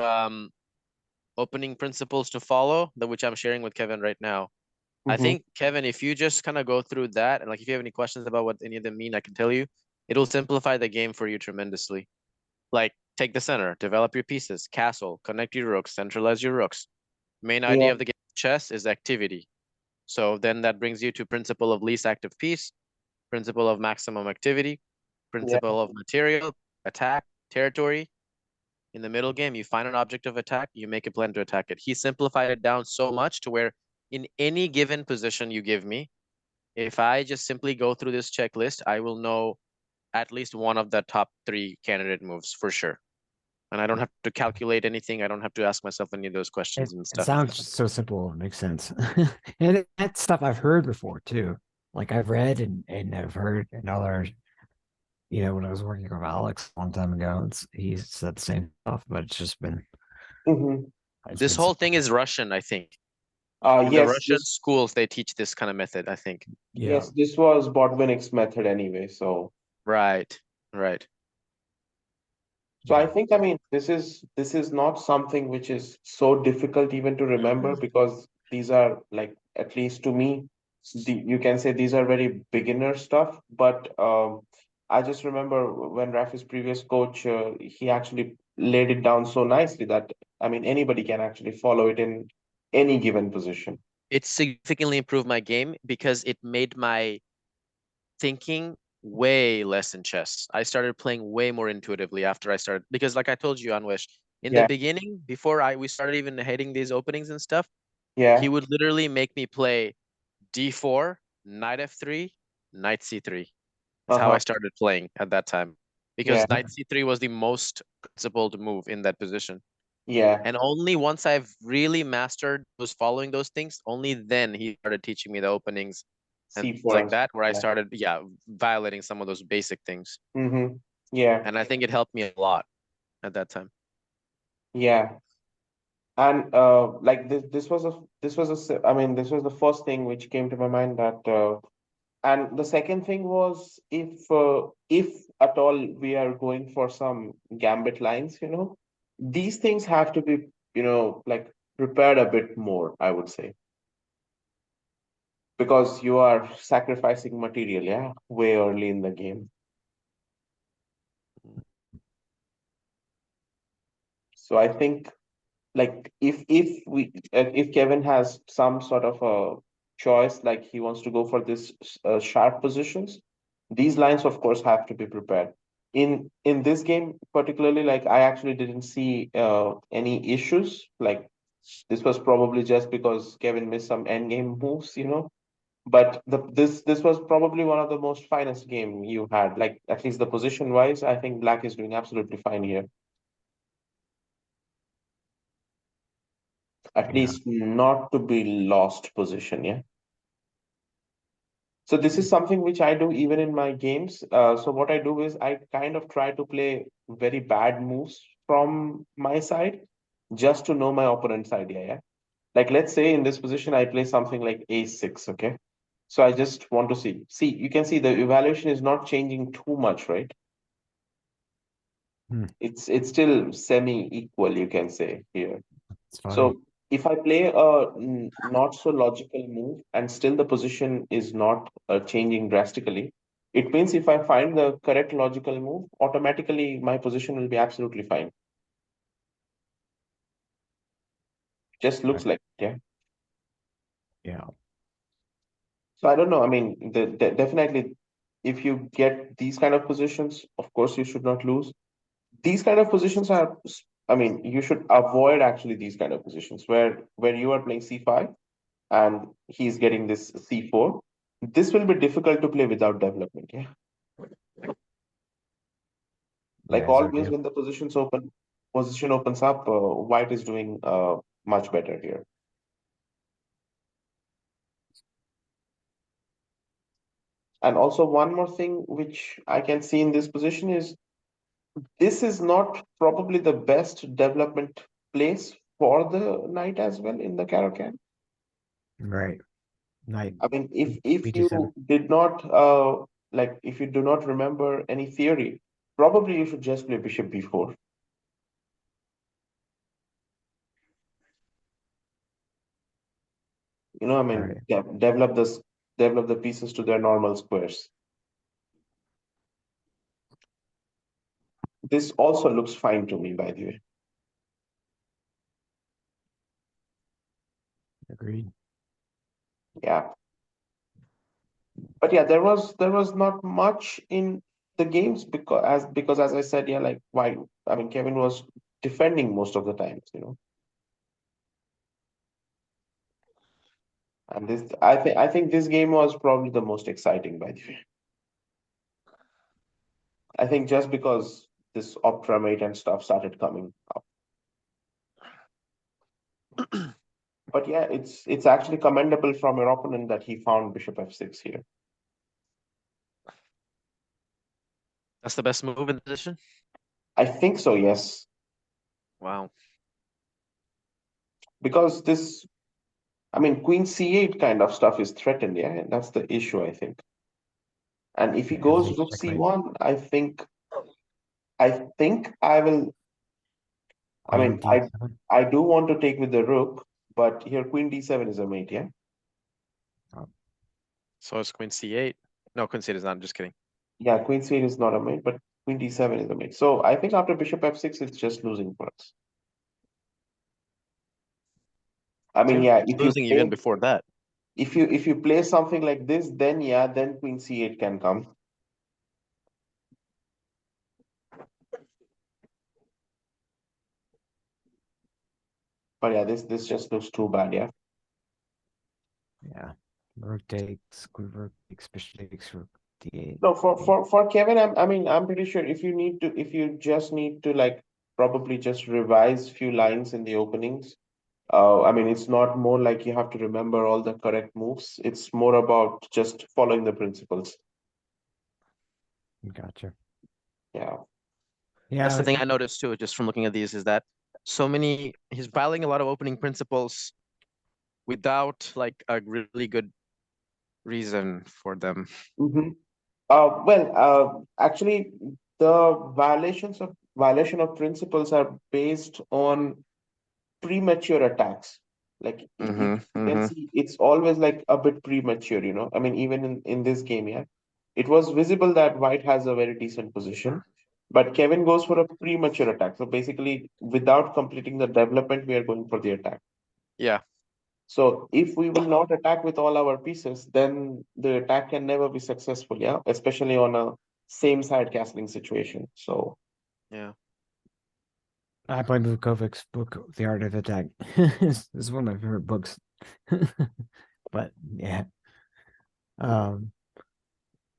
opening principles to follow, that which I'm sharing with Kevin right now. I Mm-hmm. think, Kevin, if you just kind of go through that, and like if you have any questions about what any of them mean, I can tell you, it'll simplify the game for you tremendously. Like, take the center, develop your pieces, castle, connect your rooks, centralize your rooks. Main idea Yeah. of the game of chess is activity. So then that brings you to principle of least active piece, principle of maximum activity, Yeah. principle of material, attack, territory. In the middle game, you find an object of attack, you make a plan to attack it. He simplified it down so much to where in any given position you give me, if I just simply go through this checklist, I will know at least one of the top three candidate moves for sure. And I don't have to calculate anything. I don't have to ask myself any of those questions and It stuff. sounds so simple. It makes sense. And that's stuff I've heard before too. Like I've read and I've heard and others, when I was working with Alex a long time ago, he said the same stuff, but Mm-hmm. it's This been whole thing simple. is Russian, I think. In the Yes, Russian schools, they teach this kind of method, I think. Yeah. this was Botvinnik's method anyway. Right, right. So I Yeah. think, I mean, this is not something which is so difficult even to remember because these are like, at least to me, you can say these are very beginner stuff. But I just remember when Rafi's previous coach, he actually laid it down so nicely that, I mean, anybody can actually follow it in any given position. It significantly improved my game because it made my thinking way less in chess. I started playing way more intuitively after I started because like I told you, Anwish, in the Yeah, beginning, before I we started even hitting these openings and stuff, he yeah, would literally make me play d4, knight f3, knight c3. That's how I uh-huh, started playing at that time. yeah, Because knight c3 was the most principled move in that position. yeah. And only once I've really mastered was following those things, only then he started teaching me the openings and things C4 like and that, where I yeah. started, yeah, violating some of those basic things. Mm-hmm. Yeah, And I think it helped me a lot at that time. yeah. And like I mean, this was the first thing which came to my mind that and the second thing was if at all we are going for some gambit lines, these things have to be, like prepared a bit more, I would say, because you are sacrificing material, yeah, way early in the game. So I think like if Kevin has some sort of a choice, like he wants to go for this sharp positions, these lines of course have to be prepared. In this game particularly, like I actually didn't see any issues. Like this was probably just because Kevin missed some end game moves, But this was probably one of the most finest game you had. Like at least the position wise, I think Black is doing absolutely fine here. At Yeah. least not to be lost position, yeah. So this is something which I do even in my games. So what I do is I kind of try to play very bad moves from my side just to know my opponent's idea, yeah. Like let's say in this position I play something like a6, okay. So I just want to see, you can see the evaluation is not changing too much, right? Hmm. It's still semi equal, you can say here. It's funny. So if I play a not so logical move and still the position is not changing drastically, it means if I find the correct logical move, automatically my position will be absolutely fine. Just Right. looks like it, yeah. Yeah. So I don't know. I mean, definitely, if you get these kind of positions, of course you should not lose. These kind of positions are, I mean, you should avoid actually these kind of positions where you are playing c5 and he's getting this c4. This will be difficult to play without development, yeah. Like Yeah. So always when the position opens up, white is doing much better here. And also one more thing which I can see in this position is this is not probably the best development place for the knight as well in the Caro-Kann. Right. Knight I mean, if BT7. you did not like if you do not remember any theory, probably you should just play bishop b4. You know, I All mean, right. develop the pieces to their normal squares. This also looks fine to me, by the way. Agreed. Yeah. But yeah, there was not much in the games because as I said, yeah, like why I mean Kevin was defending most of the times, you know. And this I think this game was probably the most exciting by the way. I think just because this Opera mate and stuff started coming up. But yeah, it's actually commendable from your opponent that he found Bishop f6 here. That's the best move in the position. I think so, yes. Wow. Because this I mean Queen c8 kind of stuff is threatened, yeah. That's the issue, I think. And if he Yeah, goes they rook checkmate. c1, I think I will. I Queen mean, I D7. I do want to take with the rook, but here Queen d7 is a mate, yeah. Oh, So it's Queen C8. No, Queen C8 is not. I'm just kidding. Yeah, Queen c8 is not a mate, but Queen d7 is a mate. So I think after Bishop f6, it's just losing for us. I mean, Seems yeah, it's losing even before that. if you play something like this, then yeah, then Queen c8 can come. But yeah, this just looks too bad, yeah. yeah. Rook takes, queen rook takes, bishop takes, rook D8. No, for Kevin, I'm pretty sure if you just need to like probably just revise few lines in the openings. I mean, it's not more like you have to remember all the correct moves. It's more about just following the principles. Gotcha. Yeah. That's the Yeah, thing I noticed too, just from looking at these, is that he's violating a lot of opening principles without like a really good reason for them. Mm-hmm. Actually, the violation of principles are based on premature attacks. Like if Mm-hmm. you can Mm-hmm. see, it's always like a bit premature, you know. I mean, even in this game, yeah, it was visible that White has a very decent position, but Kevin goes for a premature attack. So basically, without completing the development, we are going for the attack. Yeah. So if we will not attack with all our pieces, then the attack can never be successful, yeah, especially on a same side castling situation. So Yeah. I played Vukovic's book, The Art of Attack. This is one of my favorite books. But yeah. Um,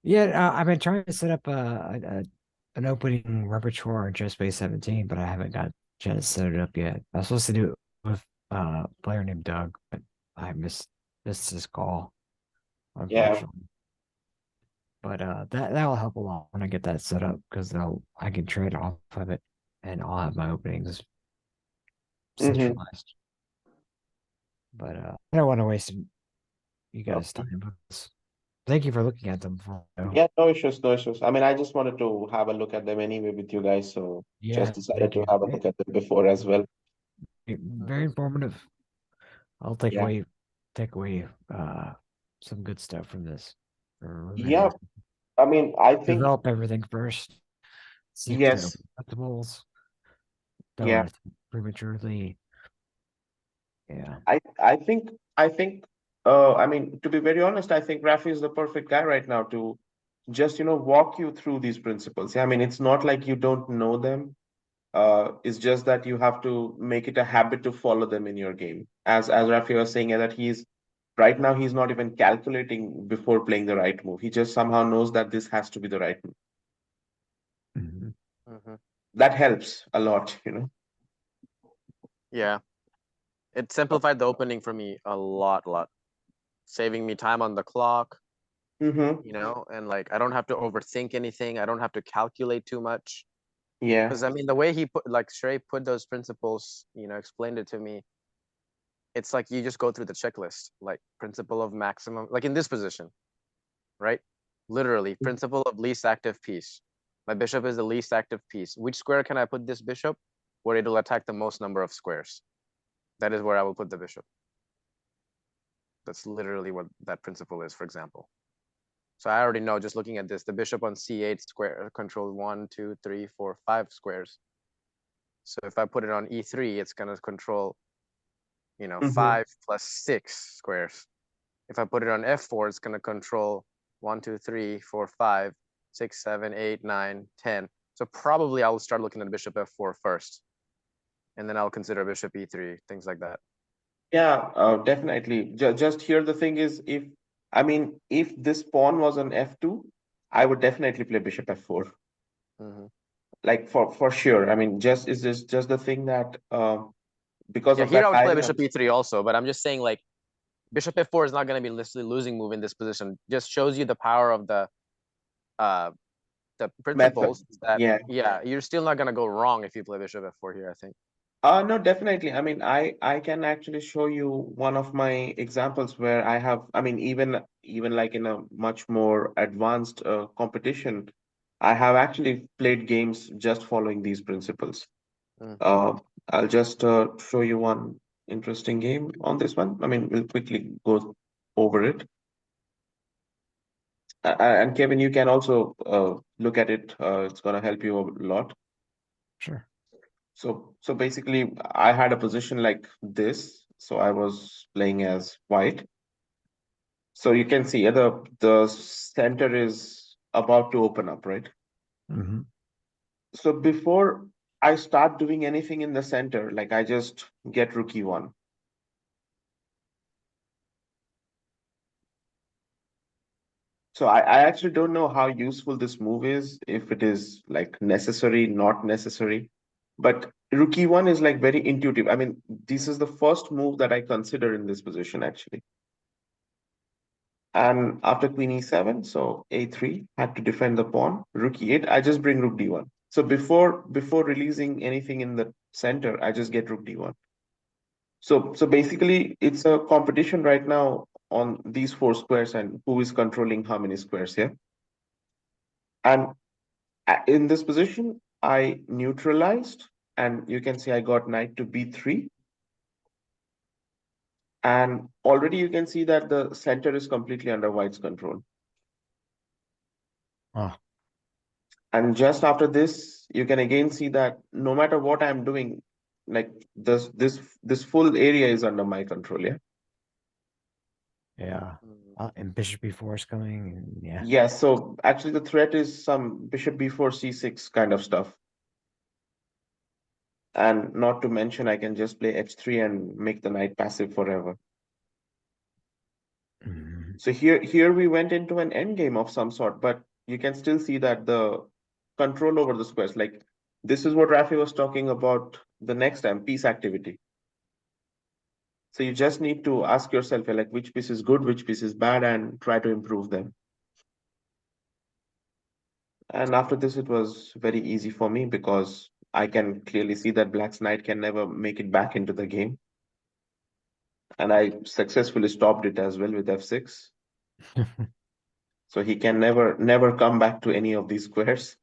yeah, I've been trying to set up an opening repertoire in Space 17, but I haven't got a chance to set it up yet. I was supposed to do it with a player named Doug, but I missed his call, yeah. unfortunately. But that'll help a lot when I get that set up because I can trade off of it and I'll have my openings Hmm. centralized. But I don't want to waste you guys' Okay. time. But thank you for looking at them. Yeah, no issues, no issues. I mean, I just wanted to have a look at them anyway with you guys, so just Yeah, decided thank to you. have a look at them before as well. Very informative. I'll Yeah. take away some good stuff from this. Yeah. Remember, I mean, I think develop everything first. Stick to yes. open principles. Don't Yeah. want to prematurely. Yeah. I think I mean, to be very honest, I think Rafi is the perfect guy right now to just, walk you through these principles. Yeah, I mean, it's not like you don't know them. It's just that you have to make it a habit to follow them in your game. As Rafi was saying, that right now he's not even calculating before playing the right move. He just somehow knows that this has to be the right move. Mhm. Mm-hmm. That helps a lot. Yeah. It simplified the opening for me a lot, saving me time on the clock, Mm-hmm. and like I don't have to overthink anything. I don't have to calculate too much. Yeah. Because I mean, the way he put, like Shrey put those principles, explained it to me. It's like you just go through the checklist, like principle of maximum, like in this position, right? Literally, principle of least active piece. My bishop is the least active piece. Which square can I put this bishop? Where it'll attack the most number of squares. That is where I will put the bishop. That's literally what that principle is, for example. So I already know, just looking at this, the bishop on c8 square controls 1, 2, 3, 4, 5 squares. So if I put it on e3, it's going to control, 5 plus 6 squares. If I put it on f4, it's going to control 1, 2, 3, 4, 5, 6, 7, 8, 9, 10. So probably I'll start looking at bishop f4 first, and then I'll consider bishop e3, things like that. Yeah, definitely. Just here, the thing is, if this pawn was on f2, I would definitely play bishop f4. Mm-hmm. Like for sure. I mean, is this just the thing that because Yeah, of here that I would play diagram? bishop e3 also, but I'm just saying, like, bishop f4 is not going to be necessarily losing move in this position. Just shows you the power of uh the Method. principles that, Yeah. yeah, you're still not going to go wrong if you play bishop f4 here, I think. No, definitely. I mean, I can actually show you one of my examples where I have, I mean, even like in a much more advanced competition, I have actually played games just following these principles. Mm. I'll just show you one interesting game on this one. I mean, we'll quickly go over it. And Kevin, you can also look at it. It's going to help you a lot. Sure. So basically, I had a position like this. So I was playing as white. So you can see the center is about to open up, right? Mm-hmm. So before I start doing anything in the center, like I just get rook e1. So I actually don't know how useful this move is, if it is like necessary, not necessary. But rook e1 is like very intuitive. I mean, this is the first move that I consider in this position, actually. And after queen e7, so a3 had to defend the pawn. Rook e8, I just bring rook d1. So before releasing anything in the center, I just get rook d1. So basically, it's a competition right now on these four squares and who is controlling how many squares here. And in this position, I neutralized, and you can see I got knight to b3. And already you can see that the center is completely under white's control. Oh, And just after this, you can again see that no matter what I'm doing, like this full area is under my control. Yeah. yeah. Mm. And bishop b4 is coming. And yeah. Yeah. So actually, the threat is some bishop b4 c6 kind of stuff. And not to mention, I can just play h3 and make the knight passive forever. Mhm. So here we went into an endgame of some sort, but you can still see that the control over the squares, like this is what Rafi was talking about the next time, piece activity. So you just need to ask yourself, like, which piece is good, which piece is bad, and try to improve them. And after this, it was very easy for me because I can clearly see that Black's knight can never make it back into the game. And I successfully stopped it as well with f6. So he can never come back to any of these squares.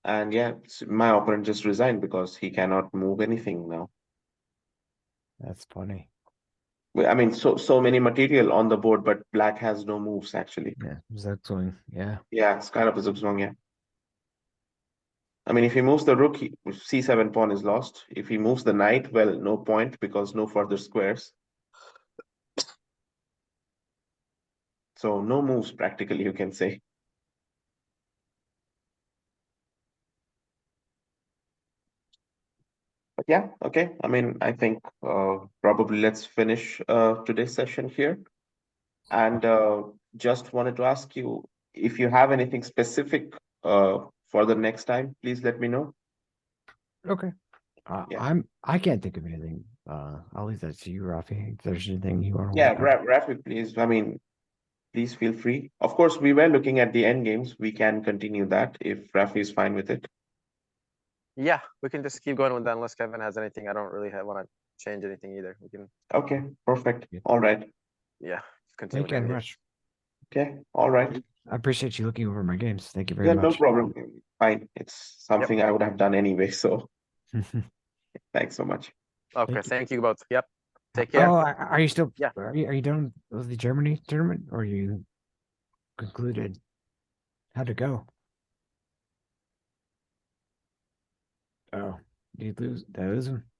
And yeah, my opponent just resigned because he cannot move anything now. That's funny. I mean, so many material on the board, but Black has no moves actually. Yeah, Zugzwang. Yeah. Yeah, it's kind of a zugzwang, yeah. I mean, if he moves the rook, c7 pawn is lost. If he moves the knight, well, no point because no further squares. So no moves practically, you can say. But yeah, okay. I mean, I think probably let's finish today's session here. And just wanted to ask you if you have anything specific for the next time, please let me know. Okay. Yeah. I can't think of anything. I'll leave that to you, Rafi. If there's anything you want to Yeah, work on. Rafi, please. I mean, please feel free. Of course, we were looking at the end games. We can continue that if Rafi is fine with it. Yeah, we can just keep going with that unless Kevin has anything. I don't really want to change anything either. We can, Okay, perfect. Yeah. All right. yeah, continue Thank you with very that. much. Okay, all right. I appreciate you looking over my games. Thank you very Yeah, no much. problem. Fine. It's something I would have done anyway, so thanks so much. Okay, Thank you. thank you both. Yep. Take Oh, care. are you still? Yeah. Are you done with the Germany tournament, or you concluded? How'd it go? Oh, did you lose? Did I lose him?